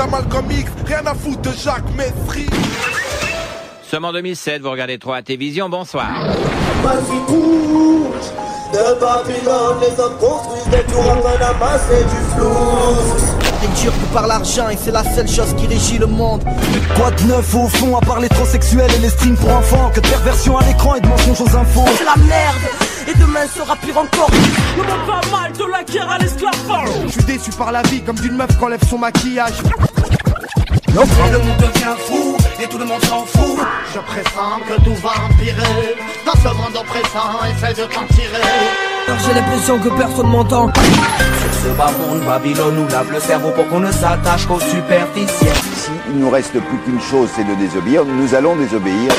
à Malcolm X, rien à foutre de Jacques Messry. Sommes en 2007, vous regardez 3 Télévision, bonsoir. Voici tout de Babylone, les hommes construisent des tours afin d'amasser du flou. T'es dur que par l'argent et c'est la seule chose qui régit le monde. Quoi de neuf au fond à part les transsexuels et les streams pour enfants? Que de perversion à l'écran et de mensonges aux infos. C'est la merde et demain sera pire encore. Le monde va mal de la guerre à l'esclavage. Je suis déçu par la vie comme d'une meuf qui enlève son maquillage. Et le monde devient fou, et tout le monde s'en fout. Je pressens que tout va empirer. Dans ce monde oppressant, essaie de t'en tirer. J'ai l'impression que personne m'entend. Sur ce bas monde, Babylone nous lave le cerveau pour qu'on ne s'attache qu'aux superficiels. Si il nous reste plus qu'une chose, c'est de désobéir, nous allons désobéir.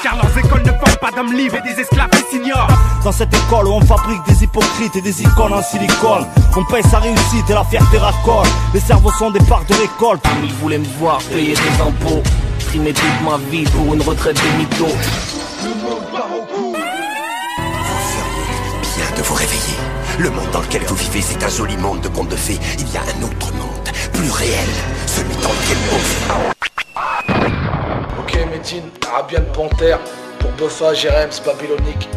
Car leurs écoles ne forment pas d'hommes libres et des esclaves et seniors. Dans cette école où on fabrique des hypocrites et des icônes en silicone, on paye sa réussite et la fierté racole. Les cerveaux sont des parts de récolte. Ils voulaient me voir payer des impôts, trimer toute ma vie pour une retraite de mytho. Vous feriez bien de vous réveiller. Le monde dans lequel vous vivez, c'est un joli monde de contes de fées. Il y a un autre monde, plus réel, celui dans lequel on vit. Ok, Médine, Arabian Panthère, pour Buffa, Jérems, Babylonique.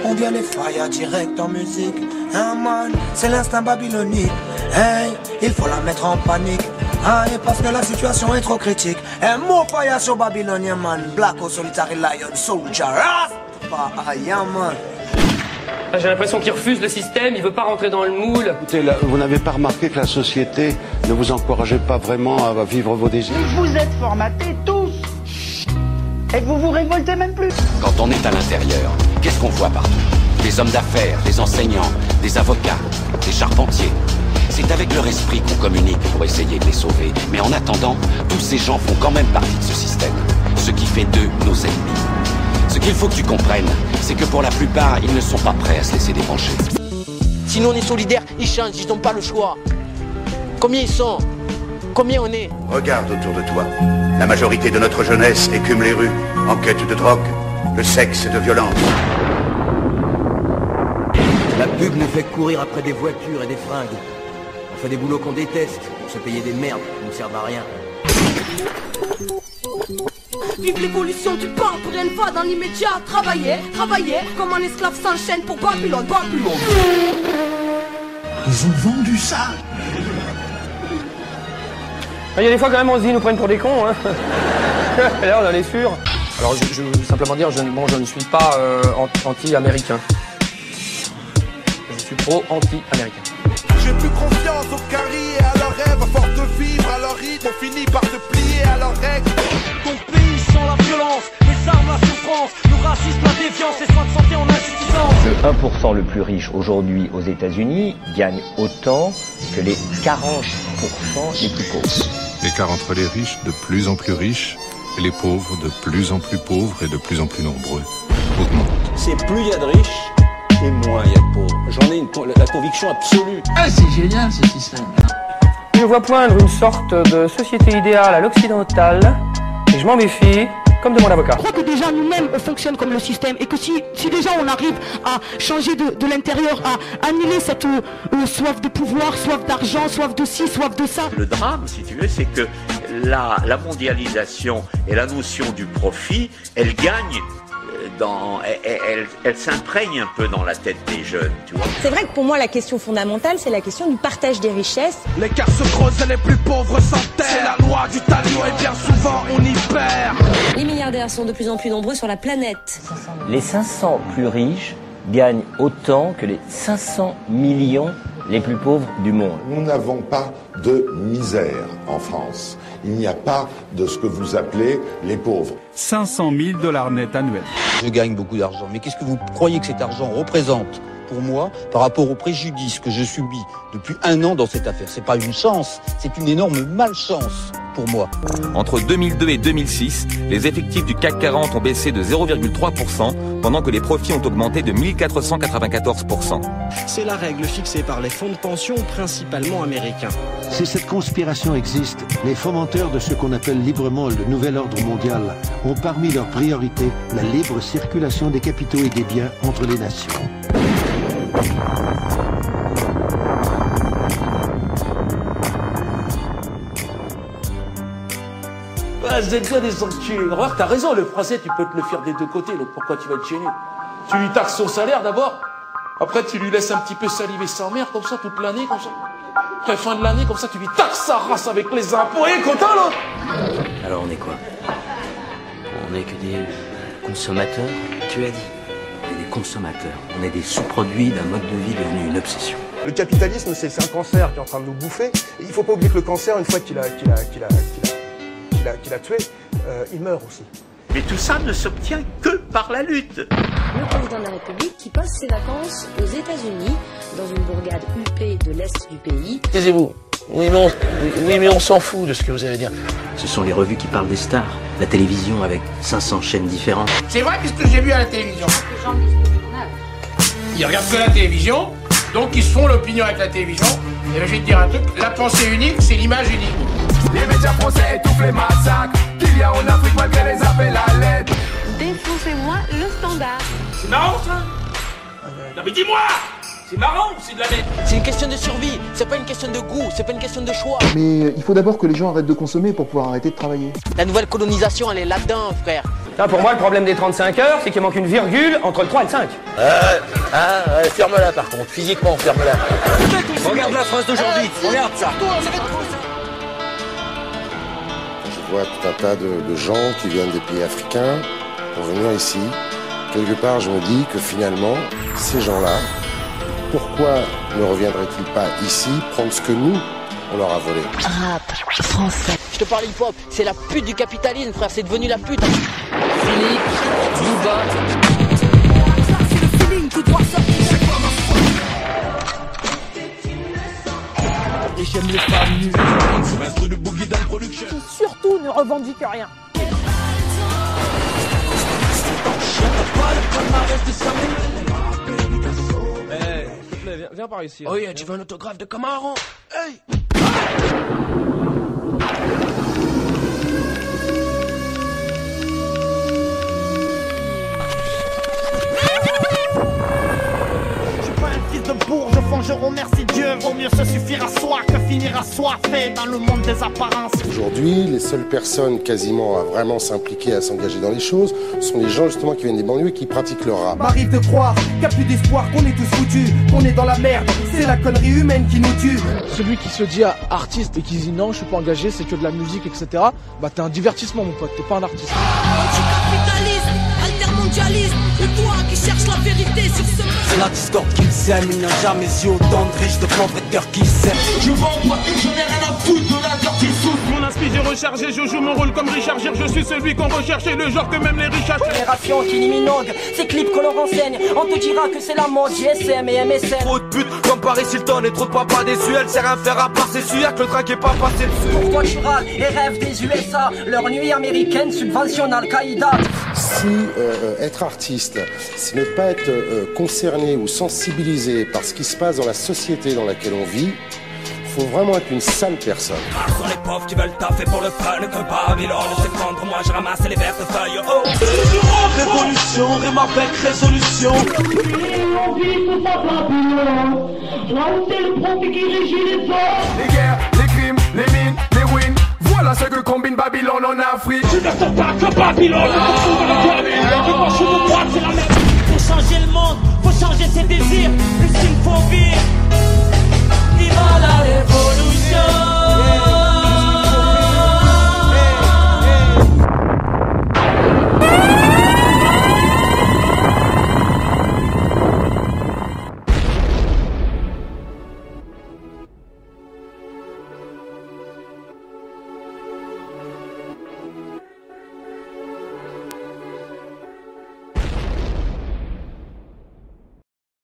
On vient les fire direct en musique. Ah man, c'est l'instinct babylonique. Hey, il faut la mettre en panique. Ah, et parce que la situation est trop critique. Un mot fire sur Babylonien man. Black O Solitary Lion, Soldier. Ah, yeah man. J'ai l'impression qu'il refuse le système, il veut pas rentrer dans le moule. Écoutez, là, vous n'avez pas remarqué que la société ne vous encourageait pas vraiment à vivre vos désirs? Vous êtes formatés tous et vous vous révoltez même plus. Quand on est à l'intérieur, qu'est-ce qu'on voit partout? Des hommes d'affaires, des enseignants, des avocats, des charpentiers. C'est avec leur esprit qu'on communique pour essayer de les sauver. Mais en attendant, tous ces gens font quand même partie de ce système. Ce qui fait d'eux nos ennemis. Ce qu'il faut que tu comprennes, c'est que pour la plupart, ils ne sont pas prêts à se laisser débrancher. Sinon on est solidaires, ils changent, ils n'ont pas le choix. Combien ils sont? Combien on est? Regarde autour de toi. La majorité de notre jeunesse écume les rues, en quête de drogue, de sexe et de violence. La pub nous fait courir après des voitures et des fringues. On fait des boulots qu'on déteste, on se payer des merdes qui ne servent à rien. Vive l'évolution du pain, pour rien ne va dans l'immédiat. Travailler, travailler, comme un esclave s'enchaîne pour Babylone, Babylone. Ils ont vendu ça. Il y a des fois quand même on se dit ils nous prennent pour des cons hein. Et là on en est sûr. Alors je veux simplement dire, je ne suis pas anti-américain. Je suis pro-anti-américain. J'ai plus confiance aux caries et à leurs rêves. À force de vivre à leur rythme, on finit par se plier à leurs règles. Ton pays sans la violence, les armes, la souffrance, le racisme, la défiance, les soins de santé en insuffisance. Le 1% le plus riche aujourd'hui aux États-Unis gagne autant que les 40% les plus pauvres. L'écart entre les riches de plus en plus riches et les pauvres de plus en plus pauvres et de plus en plus nombreux augmente. C'est plus il y a de riches et moins il y a de pauvres. J'en ai la conviction absolue. Ah, c'est génial ce système. Je vois poindre une sorte de société idéale à l'occidentale et je m'en méfie comme de mon avocat. Je crois que déjà nous-mêmes on fonctionne comme le système et que si déjà on arrive à changer de l'intérieur, à annuler cette soif de pouvoir, soif d'argent, soif de ci, soif de ça. Le drame, si tu veux, c'est que la mondialisation et la notion du profit, elle gagne. Elle s'imprègne un peu dans la tête des jeunes, tu vois. C'est vrai que pour moi, la question fondamentale, c'est la question du partage des richesses. L'écart se creuse et les plus pauvres s'enterrent. C'est la loi du talion et bien souvent on y perd. Les milliardaires sont de plus en plus nombreux sur la planète. Les 500 plus riches gagnent autant que les 500 millions les plus pauvres du monde. Nous n'avons pas de misère en France. Il n'y a pas de ce que vous appelez les pauvres. 500 000 $ net annuels. Je gagne beaucoup d'argent, mais qu'est-ce que vous croyez que cet argent représente pour moi par rapport au préjudice que je subis depuis 1 an dans cette affaire? C'est pas une chance, c'est une énorme malchance pour moi. Entre 2002 et 2006, les effectifs du CAC 40 ont baissé de 0,3%, pendant que les profits ont augmenté de 1494%. C'est la règle fixée par les fonds de pension, principalement américains. Si cette conspiration existe, les fomenteurs de ce qu'on appelle librement le nouvel ordre mondial ont parmi leurs priorités la libre circulation des capitaux et des biens entre les nations. vous êtes bien des enculés. Remarque, t'as raison, le français, tu peux te le faire des deux côtés, donc pourquoi tu vas te gêner? Tu lui taxes son salaire d'abord, après tu lui laisses un petit peu saliver sa mère, comme ça, toute l'année, comme ça. Après fin de l'année, comme ça, tu lui taxes sa race avec les impôts, et content, l'autre. Alors on est quoi? On est que des consommateurs? Tu as dit. On est des consommateurs. On est des sous-produits d'un mode de vie devenu une obsession. Le capitalisme, c'est un cancer qui est en train de nous bouffer. Et il ne faut pas oublier que le cancer, une fois qu'il a tué, il meurt aussi. Mais tout ça ne s'obtient que par la lutte. Le président de la République qui passe ses vacances aux États-Unis, dans une bourgade huppée de l'Est du pays. Taisez-vous. Oui, mais on s'en fout de ce que vous allez dire. Ce sont les revues qui parlent des stars. La télévision avec 500 chaînes différentes. C'est vrai, qu'est-ce que j'ai vu à la télévision? Ils regardent que la télévision, donc ils se font l'opinion avec la télévision. Et je vais te dire un truc, la pensée unique, c'est l'image unique. Les médias français étouffent les massacres qu'il y a en Afrique malgré les appels à l'aide. Défoncez-moi le standard. C'est marrant ça? Non mais dis-moi! C'est marrant, c'est de la merde. C'est une question de survie, c'est pas une question de goût, c'est pas une question de choix. Mais il faut d'abord que les gens arrêtent de consommer pour pouvoir arrêter de travailler. La nouvelle colonisation, elle est là-dedans, frère. Là, pour moi, le problème des 35 heures, c'est qu'il manque une virgule entre le 3 et le 5. Ferme-la par contre, physiquement, ferme-la. Regarde la France d'aujourd'hui, regarde ça. Je vois tout un tas de gens qui viennent des pays africains pour venir ici. Quelque part, je me dis que finalement, ces gens-là, pourquoi ne reviendraient-ils pas ici prendre ce que nous, on leur a volé? Rap français. Je te parle hip-hop, c'est la pute du capitalisme, frère, c'est devenu la pute. Philippe, Bouba. Et j'aime les femmes nues. Surtout ne revendique rien. Viens par ici. Oh yeah, tu veux un autographe de Camaro? Hey! Fils de bourge, forgeron, merci Dieu. Vaut mieux se suffire à soi que finir assoiffé dans le monde des apparences. Aujourd'hui, les seules personnes quasiment à vraiment s'impliquer, à s'engager dans les choses, sont les gens justement qui viennent des banlieues et qui pratiquent le rap. M'arrive de croire qu'il n'y a plus d'espoir, qu'on est tous foutus, qu'on est dans la merde. C'est la connerie humaine qui nous tue. Celui qui se dit artiste et qui dit non, je suis pas engagé, c'est que de la musique, etc. Bah t'es un divertissement mon pote, t'es pas un artiste. Anticapitalisme, altermondialisme, et toi qui cherches la vérité sur ce monde. C'est la discorde qui s'aime, il n'y a jamais eu autant de riches, de pauvres et de cœurs qui s'aiment. Je vends moi et je n'ai rien à foutre de la carte qui souffre. Mon inspire j'ai rechargé, je joue mon rôle comme Richard Gere. Je suis celui qu'on recherchait, le genre que même les riches achètent. Génération qui Minogue, ces clips que l'on renseigne. On te dira que c'est la mode GSM et MSN. Trop de putes comme Paris Hilton et trop de papas déçus. Elle sert à faire à part ses suillacs, le train qui est pas passé dessus. Pourquoi tu râles les rêves des USA, leur nuit américaine subventionne Al-Qaïda. Si être artiste, c'est ne pas être concerné ou sensibilisé par ce qui se passe dans la société dans laquelle on vit, faut vraiment être une sale personne. Sur les pauvres qui veulent taffer pour le fun, que Babylone s'effondre, moi je ramasse les vertes feuilles. Oh, Révolution, rime avec résolution. On vit tous à Babylone, là où c'est le profit qui régit les hommes. Les guerres, les crimes, les mines, les ruines. Voilà ce que combine Babylone en Afrique. Tu ne sais pas que Babylone, c'est la merde. Faut changer le monde, faut changer ses désirs. Le signe faut